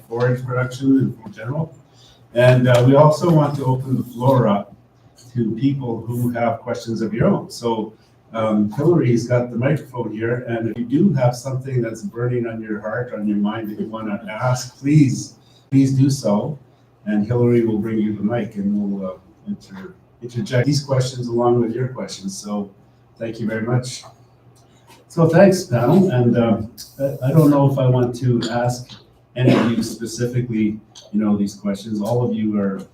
forage production in general. And we also want to open the floor up to people who have questions of your own. So Hillary's got the microphone here, and if you do have something that's burning on your heart, on your mind that you want to ask, please do so. And Hillary will bring you the mic, and we'll interject these questions along with your questions. So thank you very much. So thanks, panel. And I don't know if I want to ask any of you specifically, these questions. All of you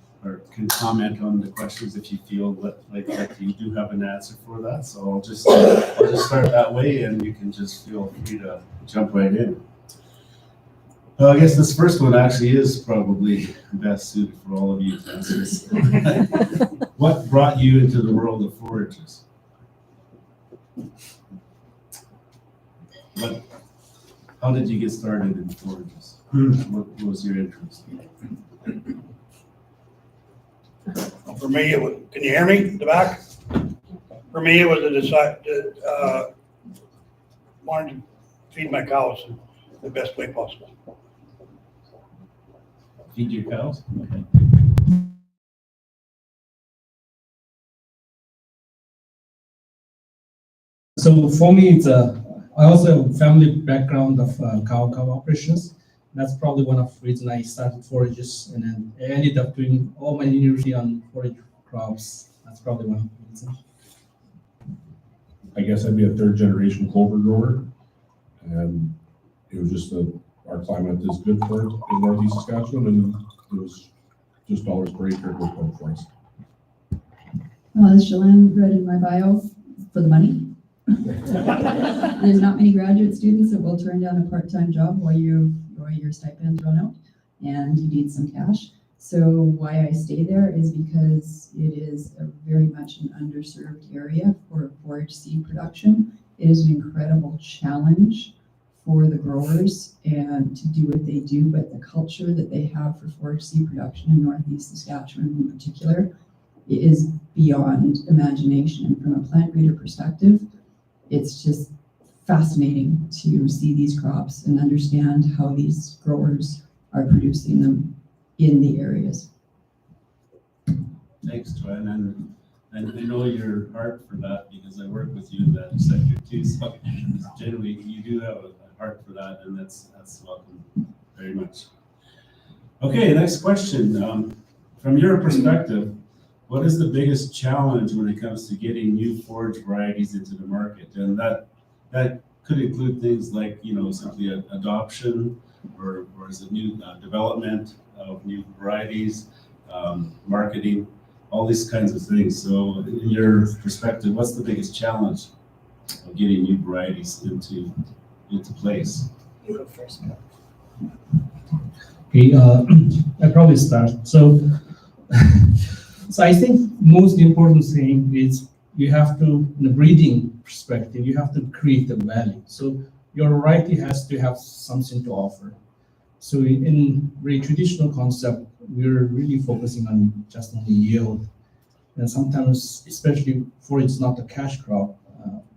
can comment on the questions if you feel like you do have an answer for that. So I'll just start that way, and you can just feel free to jump right in. I guess this first one actually is probably best suited for all of you to answer. What brought you into the world of forages? How did you get started in forages? What was your interest? For me, it was, can you hear me in the back? For me, it was wanted to feed my cows the best way possible. Feed your cows? Okay. So for me, I also have a family background of cow operations. That's probably one of the reasons I started forages, and then I ended up doing all my university on forage crops. That's probably one of the reasons. I guess I'd be a third generation clover grower, and it was just our climate is good for it in Northeast Saskatchewan, and it was just dollars per acre it worked out for us. As Shalane read in my bio, for the money. There's not many graduate students that will turn down a part-time job while your stipend's run out and you need some cash. So why I stay there is because it is a very much an underserved area for forage seed production. It is an incredible challenge for the growers and to do what they do, but the culture that they have for forage seed production in Northeast Saskatchewan in particular is beyond imagination. And from a plant breeder perspective, it's just fascinating to see these crops and understand how these growers are producing them in the areas. Thanks, Joanne. And I know your heart for that because I work with you in that sector too. So generally, you do have a heart for that, and that's welcome very much. Okay, next question. From your perspective, what is the biggest challenge when it comes to getting new forage varieties into the market? And that could include things like, simply adoption, or is it new development of new varieties, marketing, all these kinds of things. So in your perspective, what's the biggest challenge of getting new varieties into place? You go first. Okay, I probably start. So I think most important thing is you have to, in the breeding perspective, you have to create the value. So your variety has to have something to offer. So in very traditional concept, we're really focusing on just on the yield. And sometimes, especially for it's not a cash crop,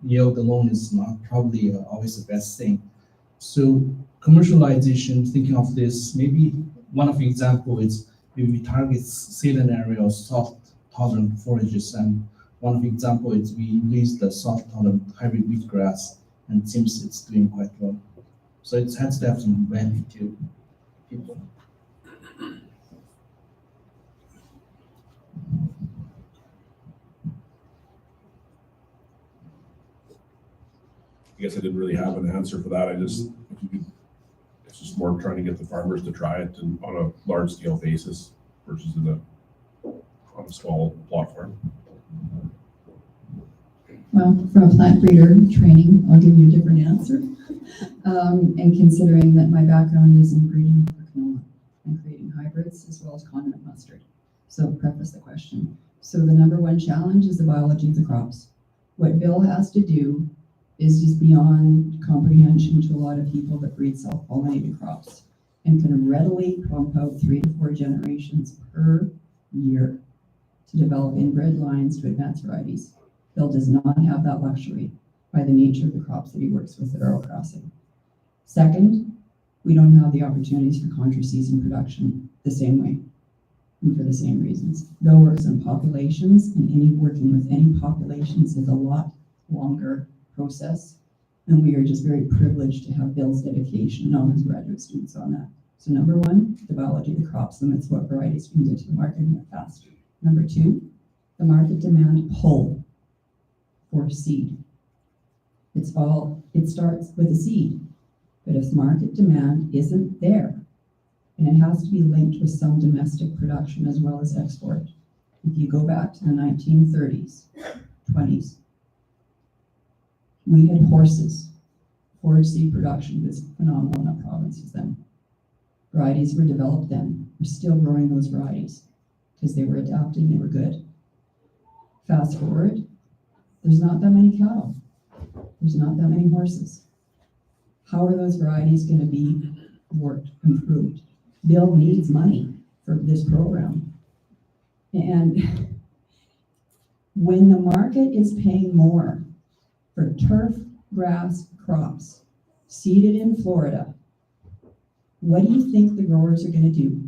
yield alone is not probably always the best thing. So commercialization, thinking of this, maybe one of the example is we target saline area of salt tolerant forages, and one of the example is we release the salt tolerant hybrid wheatgrass, and it seems it's doing quite well. So it has to have some value to people. I guess I didn't really have an answer for that. It's just more trying to get the farmers to try it and on a large scale basis versus on a small plot farm. Well, from a plant breeder training, I'll give you a different answer. And considering that my background is in breeding for canola and creating hybrids as well as condiment mustard. So preface the question. So the number one challenge is the biology of the crops. What Bill has to do is just beyond comprehension to a lot of people that breed self-pollinated crops and can readily pump out 3 to 4 generations per year to develop inbred lines to advance varieties. Bill does not have that luxury by the nature of the crops that he works with at Earl Crossing. Second, we don't have the opportunities for contra-season production the same way and for the same reasons. Bill works on populations, and working with any populations is a lot longer process. And we are just very privileged to have Bill's dedication and all his graduate students on that. So number one, the biology of the crops limits what varieties we can get to the market more faster. Number two, the market demand pull for seed. It starts with a seed, but if market demand isn't there, and it has to be linked with some domestic production as well as export. If you go back to the 1930s, 20s, we had horses. Forage seed production was phenomenal in our provinces then. Varieties were developed then. We're still growing those varieties because they were adapted and they were good. Fast forward, there's not that many cattle. There's not that many horses. How are those varieties going to be worked, improved? Bill needs money for this program. And when the market is paying more for turf grass crops seeded in Florida, what do you think the growers are going to do?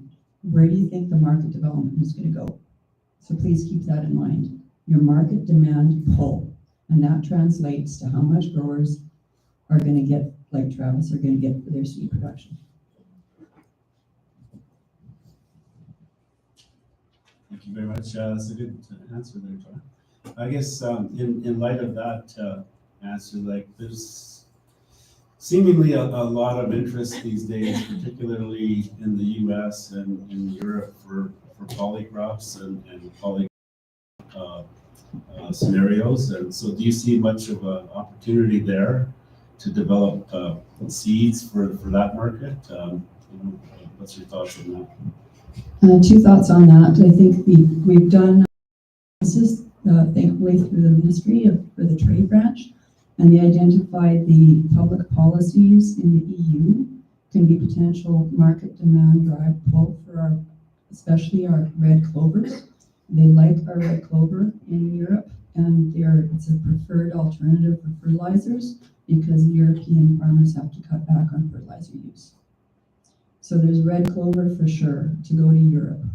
Where do you think the market development is going to go? So please keep that in mind. Your market demand pull, and that translates to how much growers are going to get, like Travis, are going to get for their seed production. Thank you very much. That's a good answer there, John. I guess in light of that answer, like there's seemingly a lot of interest these days, particularly in the U.S. and in Europe for polycrops and poly scenarios. And so do you see much of an opportunity there to develop seeds for that market? What's your thoughts on that? Two thoughts on that. I think we've done analysis, thankfully through the ministry for the trade branch, and they identified the public policies in the EU can be potential market demand drive pull for especially our red clovers. They like our red clover in Europe, and it's a preferred alternative for fertilizers because European farmers have to cut back on fertilizer use. So there's red clover for sure to go to Europe.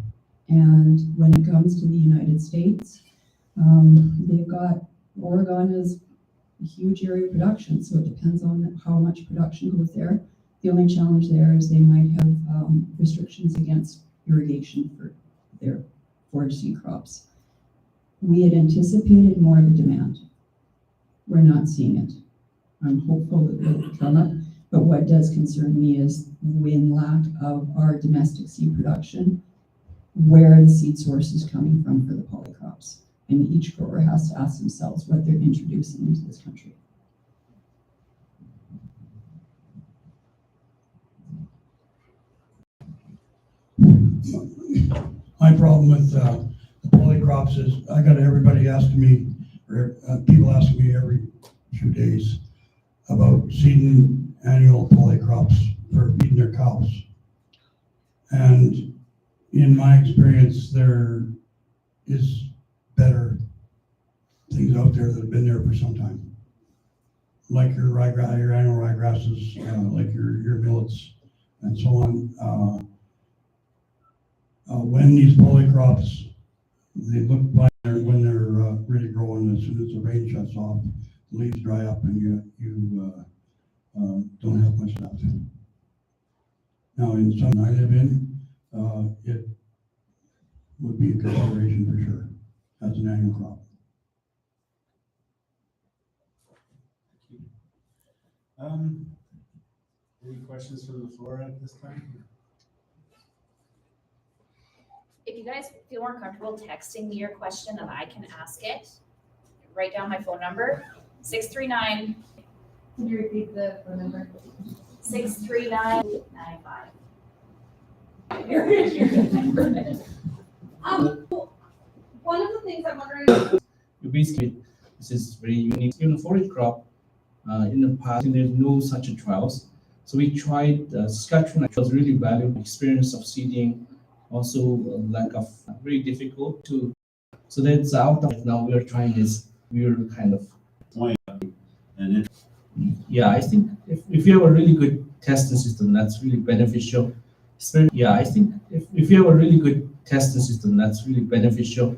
And when it comes to the United States, they've got, Oregon is a huge area of production, so it depends on how much production goes there. The only challenge there is they might have restrictions against irrigation for their forage seed crops. We had anticipated more of a demand. We're not seeing it. I'm hopeful that it will come up. But what does concern me is in lack of our domestic seed production, where are the seed sources coming from for the polycrops? And each grower has to ask themselves what they're introducing into this country. My problem with the polycrops is I got everybody asking me, or people asking me every few days about seeding annual polycrops for feeding their cows. And in my experience, there is better things out there that have been there for some time. Like your ryegrass, your annual ryegrasses, like your millets, and so on. When these polycrops, they look like when they're really growing, as soon as the rain shuts off, the leaves dry up and you don't have much left. Now, in some I live in, it would be a consideration for sure as an annual crop. Any questions from the floor at this time? If you guys feel more comfortable texting me your question and I can ask it, write down my phone number, 639. Can you repeat the phone number? 63995. One of the things I'm wondering. Basically, this is very unique. Even forage crop, in the past, there's no such a trials. So we tried Saskatchewan. It was really valuable experience of seeding. Also, lack of very difficult to. So that's out of it. Now we are trying this. We are kind of. And Yeah, I think if you have a really good testing system that's really beneficial. Yeah, I think if you have a really good testing system that's really beneficial,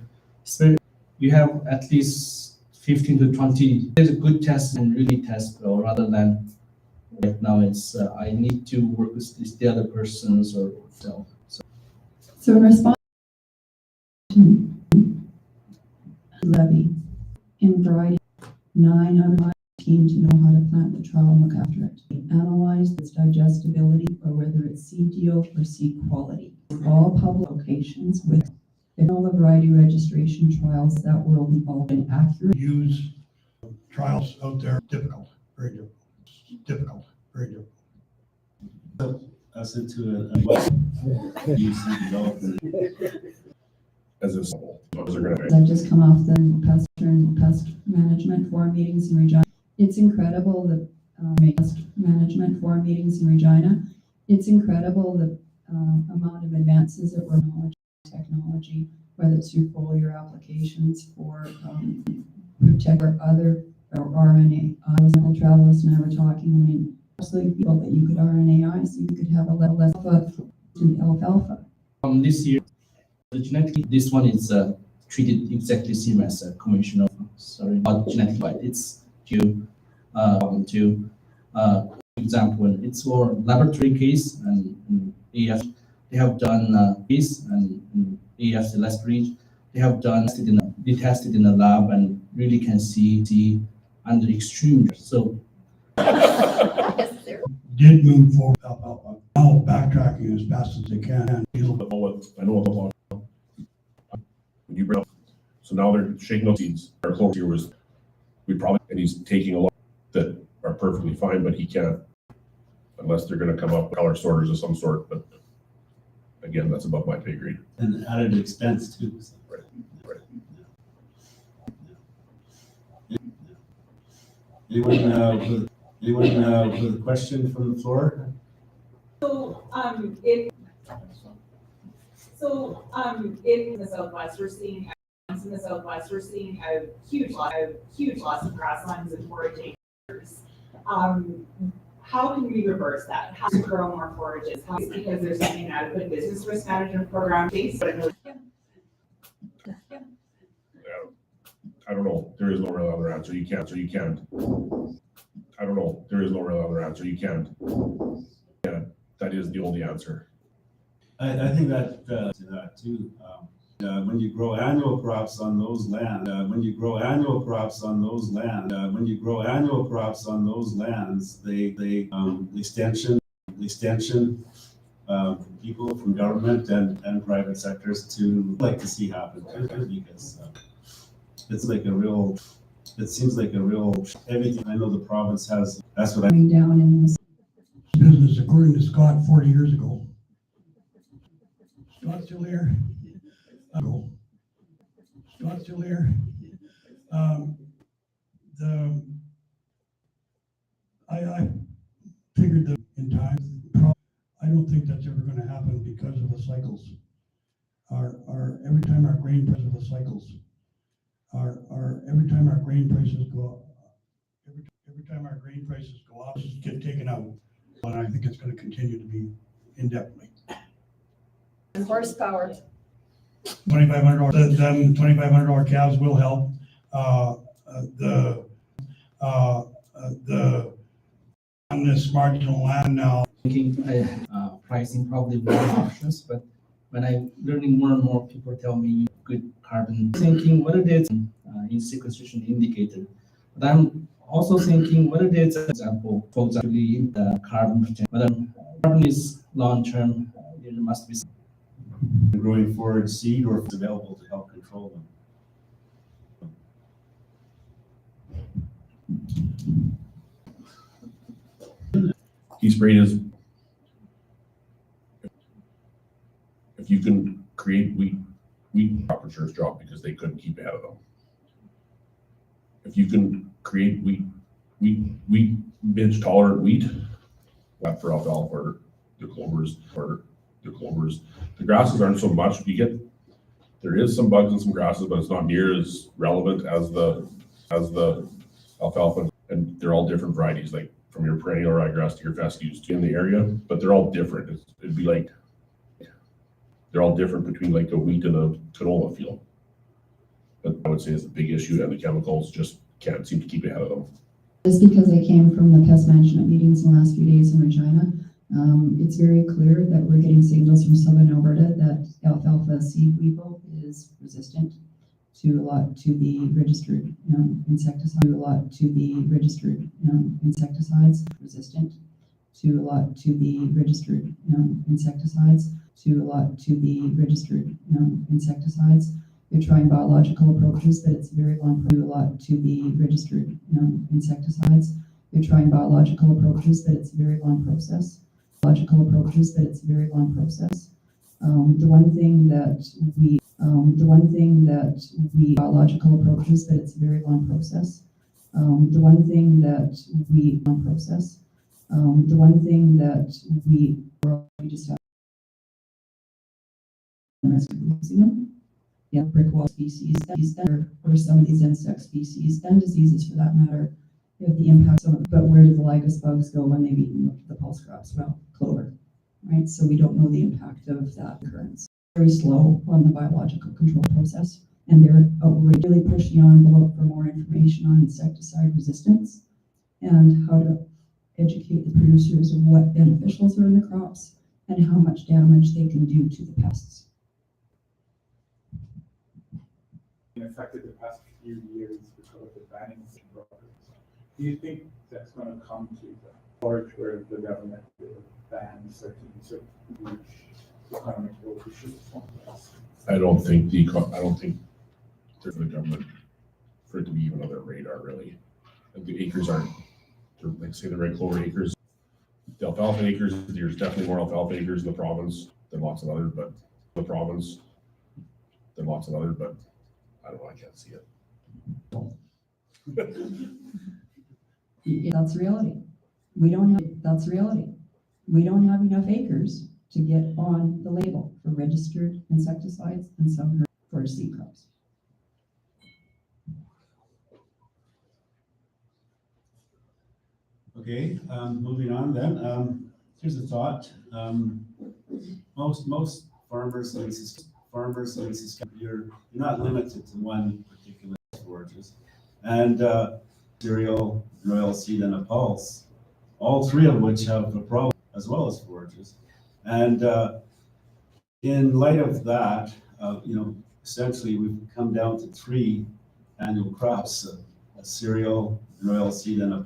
you have at least 15 to 20. There's a good test and really test, or rather than right now it's I need to work with the other persons or so. So in response to levy in variety, 9 out of 5 team to know how to plant the trial and look after it. Analyze its digestibility or whether it's seed yield or seed quality. All public locations with all the variety registration trials that will be all inaccurate. Use trials out there, difficult, very difficult, very difficult. Us into a what you see development. As if those are gonna. I've just come off the pest management forum meetings in Regina. It's incredible the pest management forum meetings in Regina. It's incredible the amount of advances that were in technology, whether it's through foliar applications for protect or other or RNA. Travelers and I were talking. I mean, absolutely people that you could RNAi, so you could have a level less alfalfa. This year, the genetically, this one is treated exactly same as a conventional. Sorry, not genetic, but it's example. It's for laboratory case and AF. They have done case and AF the last breed. They have done they tested in a lab and really can see under extreme. So Did move forward, now backtracking as fast as they can. I know what the law. When you bring up, so now they're shaking up seeds. Our clover here was, and he's taking a lot that are perfectly fine, but he can't, unless they're gonna come up with color sorters of some sort, but again, that's above my pay grade. And added expense too. So. Right. Anyone with a question from the floor? In the Southwest, we're seeing a huge loss of grasslands and foraging. How can we reverse that? How to grow more forages? How, because there's an inadequate business risk management program based. I don't know. There is no real other answer. You can't. I don't know. There is no real other answer. You can't. Yeah, that is the only answer. I think that too. When you grow annual crops on those lands, they extension people from government and private sectors to like to see happen too, because it seems like a real everything. I know the province has. That's what I. Coming down in this Business, according to Scott, 40 years ago. Scott still here? Scott still here? I figured that in time, I don't think that's ever going to happen because of the cycles. Every time our grain prices of the cycles, every time our grain prices go up, every time our grain prices go up, just get taken out. And I think it's going to continue to be indefinitely. Horsepower. $2,500. Them $2,500 calves will help. On this marginal land now. Thinking pricing probably one options, but when I'm learning more and more, people tell me good carbon. Thinking whether there's in sequestration indicator, but I'm also thinking whether there's an example, for example, the carbon potential. Whether carbon is long term, there must be some Growing forage seed or if it's available to help control them. He sprayed his. If you can create wheat crop insurance dropped because they couldn't keep ahead of them. If you can create wheat binge tolerant wheat, that for alfalfa or the clovers. The grasses aren't so much. There is some bugs and some grasses, but it's not near as relevant as the alfalfa, and they're all different varieties. Like from your perennial ryegrass to your fescues in the area, but they're all different. It'd be like, they're all different between like a wheat and a canola field. But I would say it's a big issue, and the chemicals just can't seem to keep ahead of them. Just because I came from the pest management meetings in the last few days in Regina, it's very clear that we're getting signals from southern Alberta that alfalfa seed weevil is resistant to the registered insecticide, insecticides, resistant to the registered insecticides, insecticides. They're trying biological approaches, but it's a very long to the registered insecticides. They're trying biological approaches, but it's a very long process. The one thing that biological approaches, but it's a very long process. We just have using them. Yeah, brick wall species, or some of these insect species, and diseases for that matter, have the impact on, but where do the lygus bugs go when they've eaten the pulse crops? Well, clover, right? So we don't know the impact of that occurrence. Very slow on the biological control process, and they're really pushing the envelope for more information on insecticide resistance and how to educate the producers of what beneficials are in the crops and how much damage they can do to the pests. Affected the past few years because of the banning of brokers. Do you think that's going to come to the forage where the government will ban certain niche economic issues? I don't think there's the government for it to be even on their radar really. Like the acres aren't, like say the red clover acres, the alfalfa acres, there's definitely more alfalfa acres in the province than lots of other, but I don't know, I can't see it. That's reality. That's reality. We don't have enough acres to get on the label for registered insecticides and some for seed crops. Okay, moving on then. Here's a thought. Most farmers in Saskatchewan, you're not limited to one particular forages. And cereal, an oil seed, and a pulse, all three of which have a problem as well as forages. And in light of that, essentially we've come down to three annual crops: a cereal, an oil seed, and a